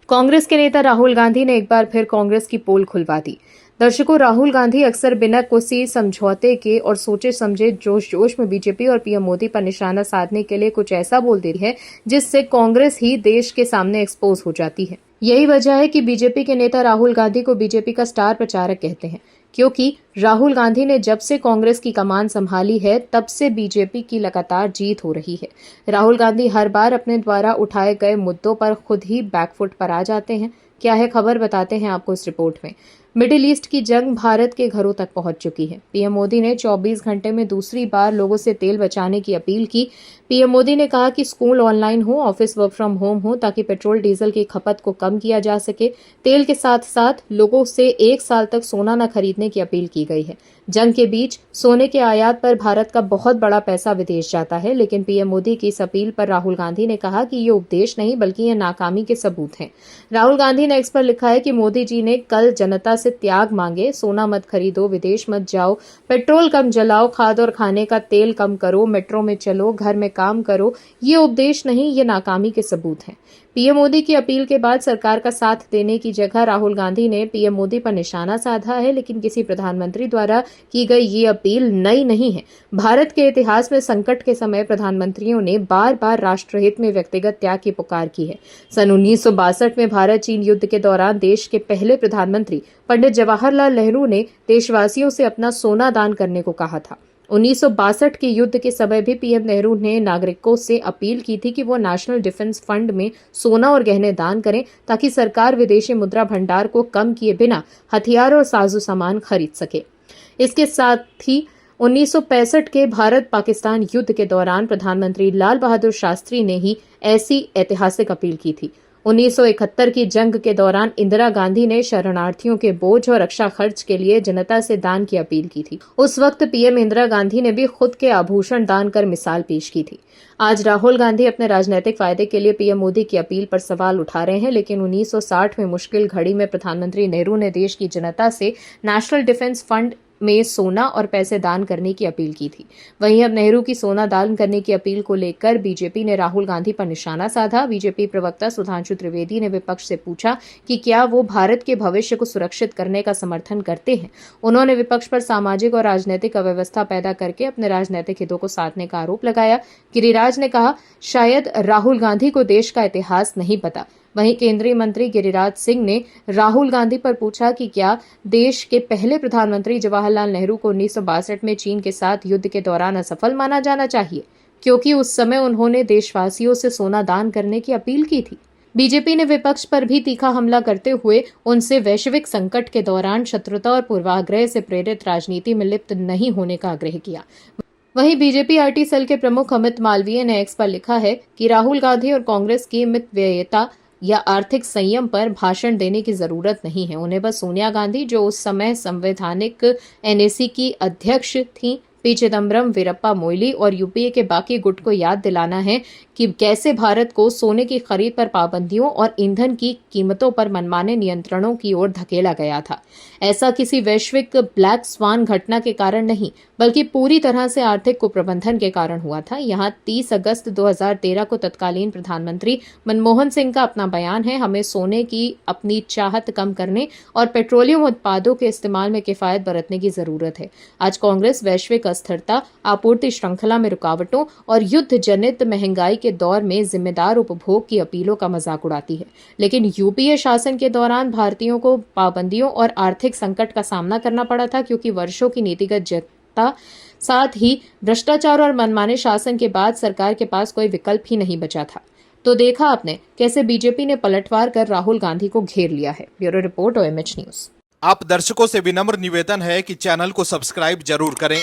कांग्रेस के नेता राहुल गांधी ने एक बार फिर कांग्रेस की पोल खुलवा दी। दर्शकों, राहुल गांधी अक्सर बिना किसी समझौते के और सोचे समझे जोश में बीजेपी और पीएम मोदी पर निशाना साधने के लिए कुछ ऐसा बोल देती है जिससे कांग्रेस ही देश के सामने एक्सपोज हो जाती है। यही वजह है कि बीजेपी के नेता राहुल गांधी को बीजेपी का स्टार प्रचारक कहते हैं, क्योंकि राहुल गांधी ने जब से कांग्रेस की कमान संभाली है तब से बीजेपी की लगातार जीत हो रही है। राहुल गांधी हर बार अपने द्वारा उठाए गए मुद्दों पर खुद ही बैकफुट पर आ जाते हैं। क्या है खबर, बताते हैं आपको इस रिपोर्ट में। मिडिल ईस्ट की जंग भारत के घरों तक पहुंच चुकी है। पीएम मोदी ने 24 घंटे में दूसरी बार लोगों से तेल बचाने की अपील की। पीएम मोदी ने कहा कि स्कूल ऑनलाइन हो, ऑफिस वर्क फ्रॉम होम हो, ताकि पेट्रोल डीजल की खपत को कम किया जा सके। तेल के साथ साथ लोगों से 1 साल तक सोना न खरीदने की अपील की गई है। जंग के बीच सोने के आयात पर भारत का बहुत बड़ा पैसा विदेश जाता है, लेकिन पीएम मोदी की इस अपील पर राहुल गांधी ने कहा कि ये उपदेश नहीं बल्कि ये नाकामी के सबूत हैं। राहुल गांधी ने एक्स पर लिखा है कि मोदी जी ने कल जनता से त्याग मांगे, सोना मत खरीदो, विदेश मत जाओ, पेट्रोल कम जलाओ, खाद और खाने का तेल कम करो, मेट्रो में चलो, घर में काम करो। ये उपदेश नहीं, ये नाकामी के सबूत हैं। पीएम मोदी की अपील के बाद सरकार का साथ देने की जगह राहुल गांधी ने पीएम मोदी पर निशाना साधा है, लेकिन किसी प्रधानमंत्री द्वारा की गई ये अपील नई नहीं है। भारत के इतिहास में संकट के समय प्रधानमंत्रियों ने बार बार राष्ट्रहित में व्यक्तिगत त्याग की पुकार की है। सन 1962 में भारत चीन युद्ध के दौरान देश के पहले प्रधानमंत्री पंडित जवाहरलाल नेहरू ने देशवासियों से अपना सोना दान करने को कहा था। 1962 के युद्ध के समय भी पीएम नेहरू ने नागरिकों से अपील की थी कि वो नेशनल डिफेंस फंड में सोना और गहने दान करें, ताकि सरकार विदेशी मुद्रा भंडार को कम किए बिना हथियार और साजो सामान खरीद सके। इसके साथ ही 1965 के भारत पाकिस्तान युद्ध के दौरान प्रधानमंत्री लाल बहादुर शास्त्री ने ही ऐसी ऐतिहासिक अपील की थी। 1971 की जंग के दौरान इंदिरा गांधी ने शरणार्थियों के बोझ और रक्षा खर्च के लिए जनता से दान की अपील की थी। उस वक्त पीएम इंदिरा गांधी ने भी खुद के आभूषण दान कर मिसाल पेश की थी। आज राहुल गांधी अपने राजनीतिक फायदे के लिए पीएम मोदी की अपील पर सवाल उठा रहे हैं, लेकिन 1960 में मुश्किल घड़ी में प्रधानमंत्री नेहरू ने देश की जनता से नेशनल डिफेंस फंड में सोना और पैसे दान करने की अपील की थी। वहीं अब नेहरू की सोना दान करने की अपील को लेकर बीजेपी ने राहुल गांधी पर निशाना साधा। बीजेपी प्रवक्ता सुधांशु त्रिवेदी ने विपक्ष से पूछा कि क्या वो भारत के भविष्य को सुरक्षित करने का समर्थन करते हैं। उन्होंने विपक्ष पर सामाजिक और राजनीतिक अव्यवस्था पैदा करके अपने राजनीतिक हितों को साधने का आरोप लगाया। गिरिराज ने कहा, शायद राहुल गांधी को देश का इतिहास नहीं पता। वहीं केंद्रीय मंत्री गिरिराज सिंह ने राहुल गांधी पर पूछा कि क्या देश के पहले प्रधानमंत्री जवाहरलाल नेहरू को 1962 में चीन के साथ युद्ध के दौरान असफल माना जाना चाहिए, क्योंकि उस समय उन्होंने देशवासियों से सोना दान करने की अपील की थी। बीजेपी ने विपक्ष पर भी तीखा हमला करते हुए उनसे वैश्विक संकट के दौरान शत्रुता और पूर्वाग्रह से प्रेरित राजनीति में लिप्त नहीं होने का आग्रह किया। वहीं बीजेपी आरटी सेल के प्रमुख अमित मालवीय ने एक्स पर लिखा है कि राहुल गांधी और कांग्रेस की मितव्ययिता या आर्थिक संयम पर भाषण देने की जरूरत नहीं है। उन्हें बस सोनिया गांधी, जो उस समय संवैधानिक एनएसी की अध्यक्ष थीं, पी चिदम्बरम, वीरप्पा मोइली और यूपीए के बाकी गुट को याद दिलाना है कि कैसे भारत को सोने की खरीद पर पाबंदियों और ईंधन की कीमतों पर मनमाने नियंत्रणों की ओर धकेला गया था। ऐसा किसी वैश्विक ब्लैक स्वान घटना के कारण नहीं, बल्कि पूरी तरह से आर्थिक कुप्रबंधन के कारण हुआ था। यहाँ 30 अगस्त 2013 को तत्कालीन प्रधानमंत्री मनमोहन सिंह का अपना बयान है, हमें सोने की अपनी चाहत कम करने और पेट्रोलियम उत्पादों के इस्तेमाल में किफायत बरतने की जरूरत है। आज कांग्रेस वैश्विक अस्थिरता, आपूर्ति श्रृंखला में रुकावटों और युद्ध जनित महंगाई के दौर में जिम्मेदार उपभोग की अपीलों का मजाक उड़ाती है, लेकिन यूपीए शासन के दौरान भारतीयों को पाबंदियों और आर्थिक संकट का सामना करना पड़ा था, क्योंकि वर्षों की नीतिगत जनता, साथ ही भ्रष्टाचार और मनमाने शासन के बाद सरकार के पास कोई विकल्प ही नहीं बचा था। तो देखा आपने कैसे बीजेपी ने पलटवार कर राहुल गांधी को घेर लिया है। Bureau report, OMH news. आप दर्शकों से विनम्र निवेदन है कि चैनल को सब्सक्राइब जरूर करें